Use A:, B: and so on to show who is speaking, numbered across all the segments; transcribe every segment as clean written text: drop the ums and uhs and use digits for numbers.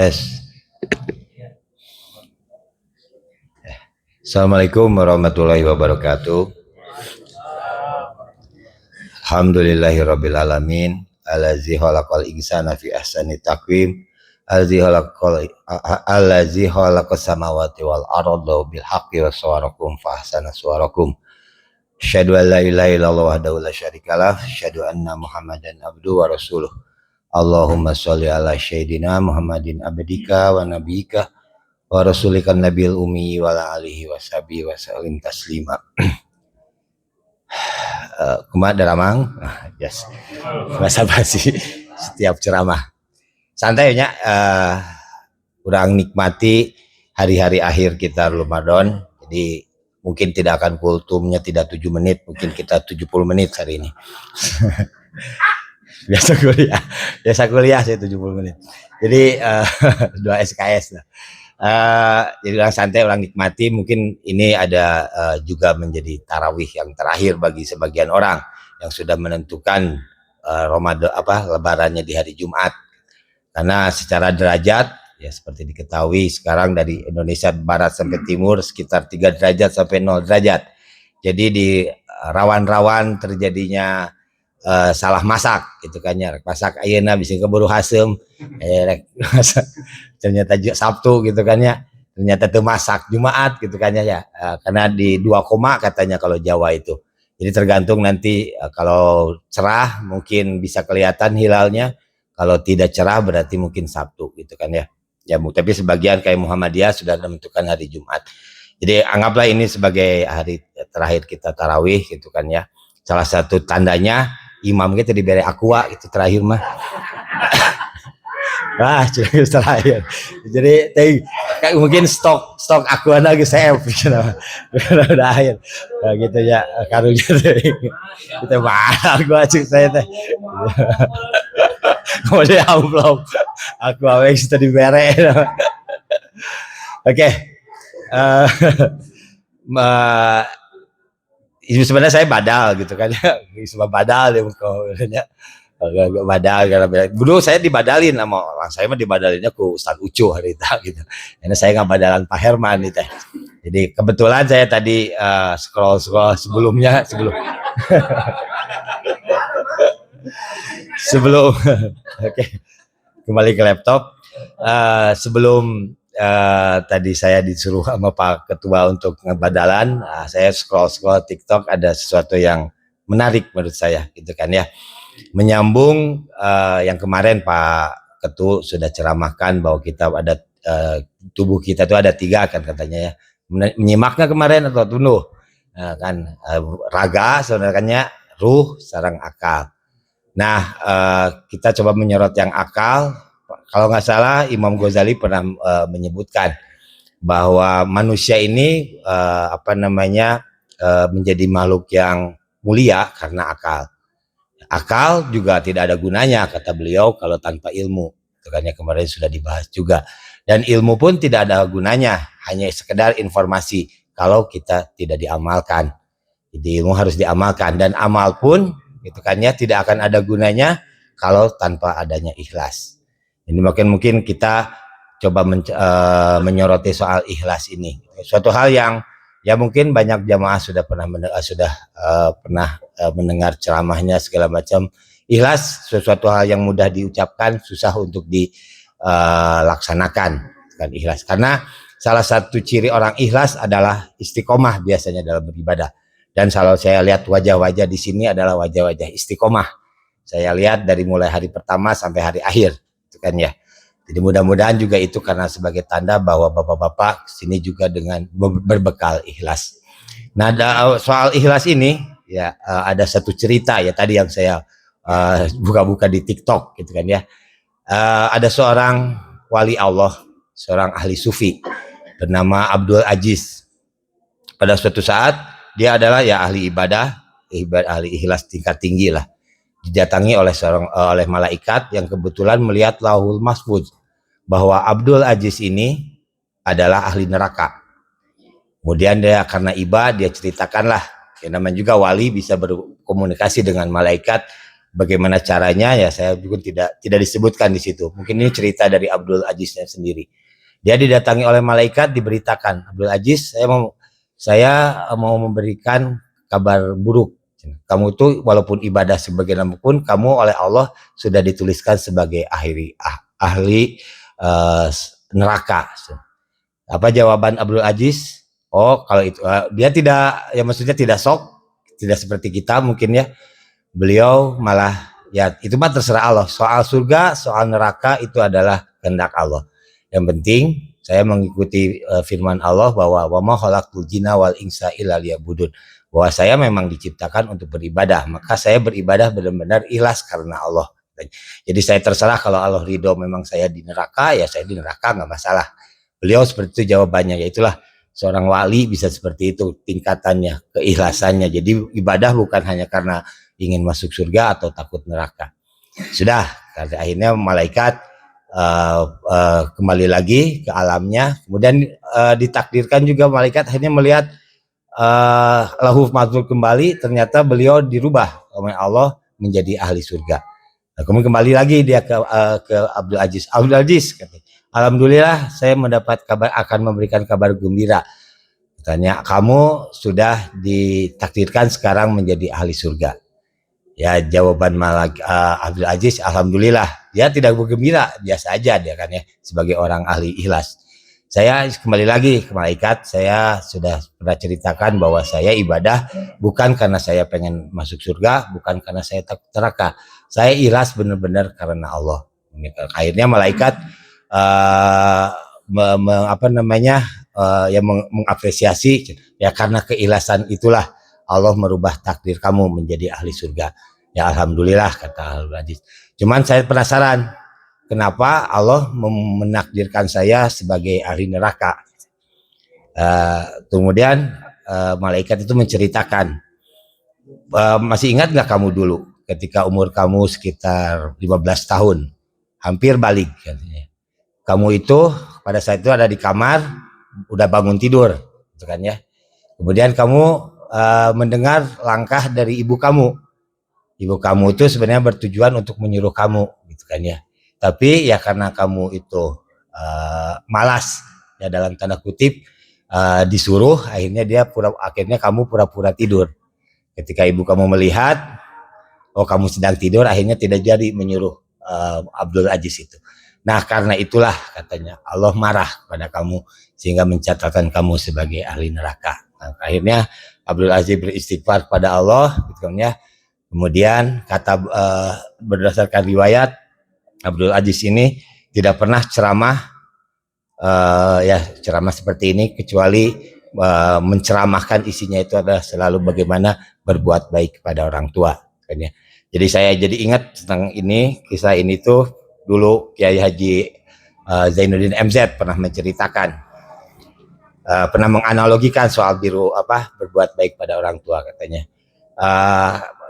A: Tes. Assalamualaikum warahmatullahi wabarakatuh. Alhamdulillahirabbil alamin. Allazi khalaqal insana fi ahsani taqwim. Allazi khalaqas samawati wal arda bil haqqi wa sawarakum fa ahsana suwarakum. Asyhadu an la ilaha illallah wahdahu la syarikalah, asyhadu anna Muhammadan abduhu wa rasuluh. Allahumma sholli ala sayyidina Muhammadin abdika wa nabiyika wa rasulikan nabil ummi wa ala alihi wa sahbihi wa sallim taslima. Kumaha daramang? Yes. Bahasa basi setiap ceramah. Santai nya, kurang nikmati hari-hari akhir kita Ramadan. Jadi mungkin tidak akan kultumnya tidak 7 menit, mungkin kita 70 menit hari ini. biasa kuliah saya 70 menit. Jadi 2 SKS lah. Jadi orang santai, orang nikmati. Mungkin ini ada juga menjadi tarawih yang terakhir bagi sebagian orang yang sudah menentukan Ramadan lebarannya di hari Jumat. Karena secara derajat ya seperti diketahui sekarang dari Indonesia barat sampai timur sekitar 3 derajat sampai 0 derajat. Jadi di rawan-rawan terjadinya salah masak gitu kan ya, masak ayeuna bisa keburu hasem, ternyata Sabtu gitu kan ya, ternyata tuh masak Jumat gitu kan ya, karena di 2 koma katanya kalau Jawa itu. Jadi tergantung nanti kalau cerah mungkin bisa kelihatan hilalnya, kalau tidak cerah berarti mungkin Sabtu gitu kan ya. Ya, tapi sebagian kayak Muhammadiyah sudah menentukan hari Jumat. Jadi anggaplah ini sebagai hari terakhir kita tarawih gitu kan ya. Salah satu tandanya imam kita diberi aqua itu terakhir mah. Wah, terakhir. Jadi mungkin stok aqua lagi saya udah akhir. Nah, gitu ya karunya kita mahal gua cik saya teh. Kemudian amplop aqua wes tadi diberi. Oke. Sebenarnya saya badal gitu kan ya, cuma badal ya mukanya agak badal karena dulu saya dibadalin sama orang, saya mah dibadalinnya ku Ustaz Ucu hari itu gitu, karena saya nggak badalan Pak Herman itu. Jadi kebetulan saya tadi scroll sebelum oke, kembali ke laptop. Sebelum tadi saya disuruh sama Pak Ketua untuk ngebadalan, saya scroll TikTok, ada sesuatu yang menarik menurut saya gitu kan ya, menyambung yang kemarin Pak Ketua sudah ceramahkan bahwa kita ada tubuh kita itu ada 3 kan katanya ya, menyimaknya kemarin atau tunduh kan, raga sebenarnya, ruh sareng akal. Nah kita coba menyorot yang akal. Kalau nggak salah Imam Ghazali pernah menyebutkan bahwa manusia ini menjadi makhluk yang mulia karena akal. Akal juga tidak ada gunanya kata beliau kalau tanpa ilmu. Itu kan ya kemarin sudah dibahas juga. Dan ilmu pun tidak ada gunanya, hanya sekedar informasi kalau kita tidak diamalkan. Jadi ilmu harus diamalkan, dan amal pun itu kan ya tidak akan ada gunanya kalau tanpa adanya ikhlas. Ini mungkin kita coba menyoroti soal ikhlas ini. Suatu hal yang ya mungkin banyak jamaah sudah pernah mendengar ceramahnya segala macam. Ikhlas sesuatu hal yang mudah diucapkan, susah untuk dilaksanakan kan ikhlas. Karena salah satu ciri orang ikhlas adalah istiqomah biasanya dalam beribadah. Dan kalau saya lihat wajah-wajah di sini adalah wajah-wajah istiqomah. Saya lihat dari mulai hari pertama sampai hari akhir. Kan ya. Jadi mudah-mudahan juga itu karena sebagai tanda bahwa bapak-bapak sini juga dengan berbekal ikhlas. Nah, soal ikhlas ini ya ada satu cerita ya tadi yang saya buka-buka di TikTok gitu kan ya. Ada seorang wali Allah, seorang ahli sufi bernama Abdul Aziz. Pada suatu saat dia adalah ya ahli ibadah, ahli ikhlas tingkat tinggi lah. Didatangi oleh malaikat yang kebetulan melihat Lauhul Mahfuz bahwa Abdul Aziz ini adalah ahli neraka. Kemudian dia karena iba dia ceritakanlah, ya namanya juga wali bisa berkomunikasi dengan malaikat Bagaimana caranya ya saya juga tidak disebutkan di situ. Mungkin ini cerita dari Abdul Aziznya sendiri. Dia didatangi oleh malaikat, diberitakan, Abdul Aziz, saya mau memberikan kabar buruk. Kamu itu walaupun ibadah sebagaimanapun, kamu oleh Allah sudah dituliskan sebagai ahli neraka. Apa jawaban Abdul Aziz? Oh, kalau itu dia tidak, ya maksudnya tidak shock, tidak seperti kita mungkin ya. Beliau malah ya itu mah terserah Allah. Soal surga, soal neraka itu adalah kehendak Allah. Yang penting saya mengikuti firman Allah bahwa wa ma khalaqtul jinna wal insa illa liya'budun. Bahwa saya memang diciptakan untuk beribadah, maka saya beribadah benar-benar ikhlas karena Allah. Jadi saya terserah kalau Allah ridho memang saya di neraka, ya saya di neraka nggak masalah. Beliau seperti itu jawabannya, yaitulah seorang wali bisa seperti itu tingkatannya, keikhlasannya. Jadi ibadah bukan hanya karena ingin masuk surga atau takut neraka. Sudah, akhirnya malaikat kembali lagi ke alamnya. Kemudian ditakdirkan juga malaikat akhirnya melihat lahuf mahfuz kembali. Ternyata beliau dirubah oleh Allah menjadi ahli surga. Nah, kemudian kembali lagi dia ke Abdul Aziz. Abdul Aziz, alhamdulillah saya mendapat kabar, akan memberikan kabar gembira. Katanya, kamu sudah ditakdirkan sekarang menjadi ahli surga. Ya jawaban Abdul Aziz, alhamdulillah. Dia tidak bergembira, biasa aja dia kan ya, sebagai orang ahli ikhlas. Saya kembali lagi ke malaikat, saya sudah pernah ceritakan bahwa saya ibadah bukan karena saya pengen masuk surga, bukan karena saya takut neraka. Saya ikhlas benar-benar karena Allah. Akhirnya malaikat mengapresiasi ya, karena keikhlasan itulah Allah merubah takdir kamu menjadi ahli surga. Ya alhamdulillah, kata Abdul Aziz. Cuman saya penasaran, kenapa Allah menakdirkan saya sebagai ahli neraka? Kemudian malaikat itu menceritakan, masih ingat nggak kamu dulu ketika umur kamu sekitar 15 tahun, hampir balik katanya. Kamu itu pada saat itu ada di kamar, udah bangun tidur, gitu kan ya. Kemudian kamu mendengar langkah dari ibu kamu. Ibu kamu itu sebenarnya bertujuan untuk menyuruh kamu, gitu kan ya. Tapi ya karena kamu itu malas, ya dalam tanda kutip, disuruh, akhirnya kamu pura-pura tidur. Ketika ibu kamu melihat, oh kamu sedang tidur, akhirnya tidak jadi menyuruh Abdul Aziz itu. Nah karena itulah katanya Allah marah pada kamu sehingga mencatatkan kamu sebagai ahli neraka. Nah, akhirnya Abdul Aziz beristighfar pada Allah, gitu kan ya. Kemudian berdasarkan riwayat, Abdul Aziz ini tidak pernah ceramah ceramah seperti ini, kecuali menceramahkan isinya itu adalah selalu bagaimana berbuat baik kepada orang tua kan ya. Jadi saya jadi ingat tentang ini, kisah ini tuh dulu Kiai Haji Zainuddin MZ pernah menceritakan, pernah menganalogikan soal berbuat baik pada orang tua katanya.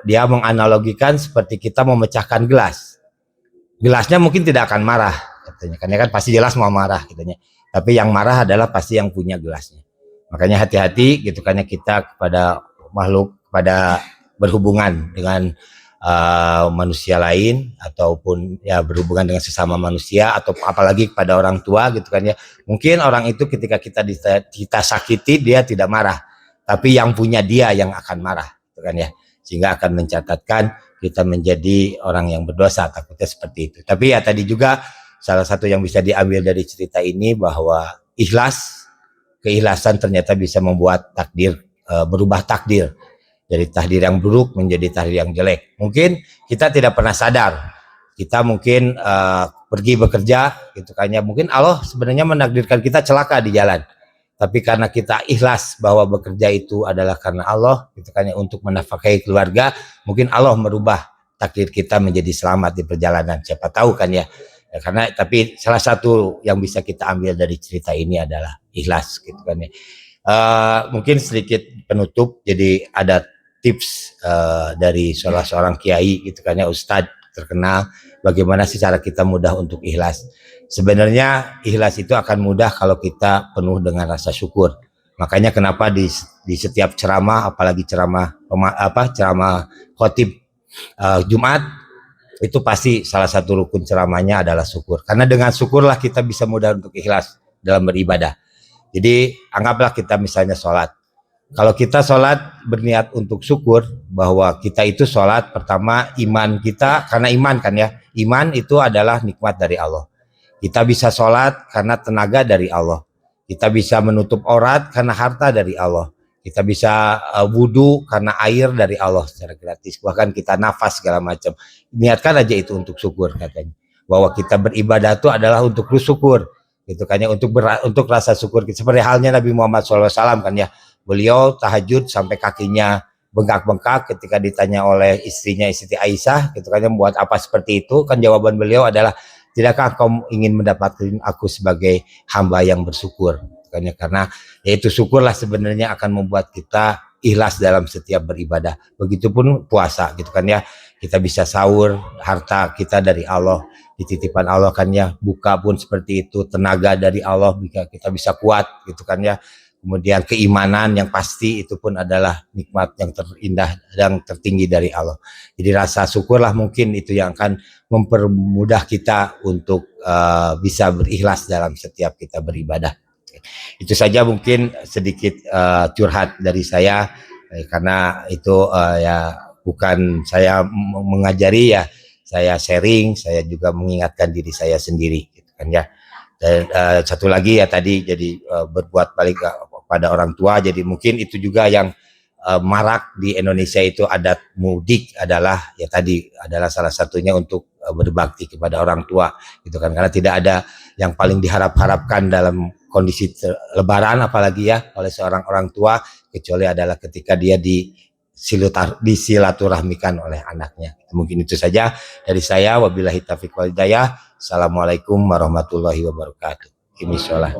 A: Dia menganalogikan seperti kita memecahkan gelas. Gelasnya mungkin tidak akan marah katanya, karena kan pasti jelas mau marah katanya. Tapi yang marah adalah pasti yang punya gelasnya. Makanya hati-hati gitu kan ya kita kepada makhluk, pada berhubungan dengan manusia lain ataupun ya berhubungan dengan sesama manusia atau apalagi kepada orang tua gitu kan ya. Mungkin orang itu ketika kita sakiti dia tidak marah, tapi yang punya dia yang akan marah gitu kan ya. Sehingga akan mencatatkan kita menjadi orang yang berdosa, takutnya seperti itu. Tapi ya tadi juga salah satu yang bisa diambil dari cerita ini bahwa keikhlasan ternyata bisa membuat takdir, berubah takdir dari takdir yang buruk menjadi takdir yang jelek. Mungkin kita tidak pernah sadar, kita mungkin pergi bekerja gitu kan ya, mungkin Allah sebenarnya menakdirkan kita celaka di jalan. Tapi karena kita ikhlas bahwa bekerja itu adalah karena Allah, gitu kan ya, untuk menafkahi keluarga, mungkin Allah merubah takdir kita menjadi selamat di perjalanan. Siapa tahu kan ya. Tapi salah satu yang bisa kita ambil dari cerita ini adalah ikhlas, gitu kan ya. Mungkin sedikit penutup, jadi ada tips dari salah seorang kiai, gitu kan ya, ustadz terkenal, bagaimana sih cara kita mudah untuk ikhlas. Sebenarnya ikhlas itu akan mudah kalau kita penuh dengan rasa syukur. Makanya kenapa di setiap ceramah, apalagi ceramah khotib Jumat, itu pasti salah satu rukun ceramahnya adalah syukur. Karena dengan syukurlah kita bisa mudah untuk ikhlas dalam beribadah. Jadi anggaplah kita misalnya sholat. Kalau kita sholat berniat untuk syukur, bahwa kita itu sholat pertama iman kita, karena iman kan ya, iman itu adalah nikmat dari Allah. Kita bisa sholat karena tenaga dari Allah. Kita bisa menutup aurat karena harta dari Allah. Kita bisa wudhu karena air dari Allah secara gratis. Bahkan kita nafas segala macam. Niatkan aja itu untuk syukur katanya. Bahwa kita beribadah itu adalah untuk syukur. Gitu kan ya, untuk rasa syukur. Seperti halnya Nabi Muhammad SAW kan ya. Beliau tahajud sampai kakinya bengkak-bengkak ketika ditanya oleh istrinya Siti Aisyah, gitu kan, membuat apa seperti itu, kan jawaban beliau adalah, tidakkah kau ingin mendapatkan aku sebagai hamba yang bersyukur, karena yaitu syukurlah sebenarnya akan membuat kita ikhlas dalam setiap beribadah. Begitupun puasa, gitu kan ya, kita bisa sahur, harta kita dari Allah, dititipan Allah kan ya, buka pun seperti itu, tenaga dari Allah, kita bisa kuat, gitu kan ya. Kemudian keimanan yang pasti itu pun adalah nikmat yang terindah dan tertinggi dari Allah. Jadi rasa syukurlah mungkin itu yang akan mempermudah kita untuk bisa berikhlas dalam setiap kita beribadah. Itu saja mungkin sedikit curhat dari saya, karena itu ya bukan saya mengajari ya, saya sharing, saya juga mengingatkan diri saya sendiri, gitu kan ya. Dan satu lagi ya tadi, jadi berbuat balik pada orang tua. Jadi mungkin itu juga yang marak di Indonesia, itu adat mudik adalah ya tadi, adalah salah satunya untuk berbakti kepada orang tua, gitu kan. Karena tidak ada yang paling diharap-harapkan dalam kondisi lebaran apalagi ya oleh seorang orang tua, kecuali adalah ketika dia disilaturahmikan oleh anaknya. Mungkin itu saja dari saya. Wabillahi taufiq wal hidayah. Assalamualaikum warahmatullahi wabarakatuh. Ini sholat.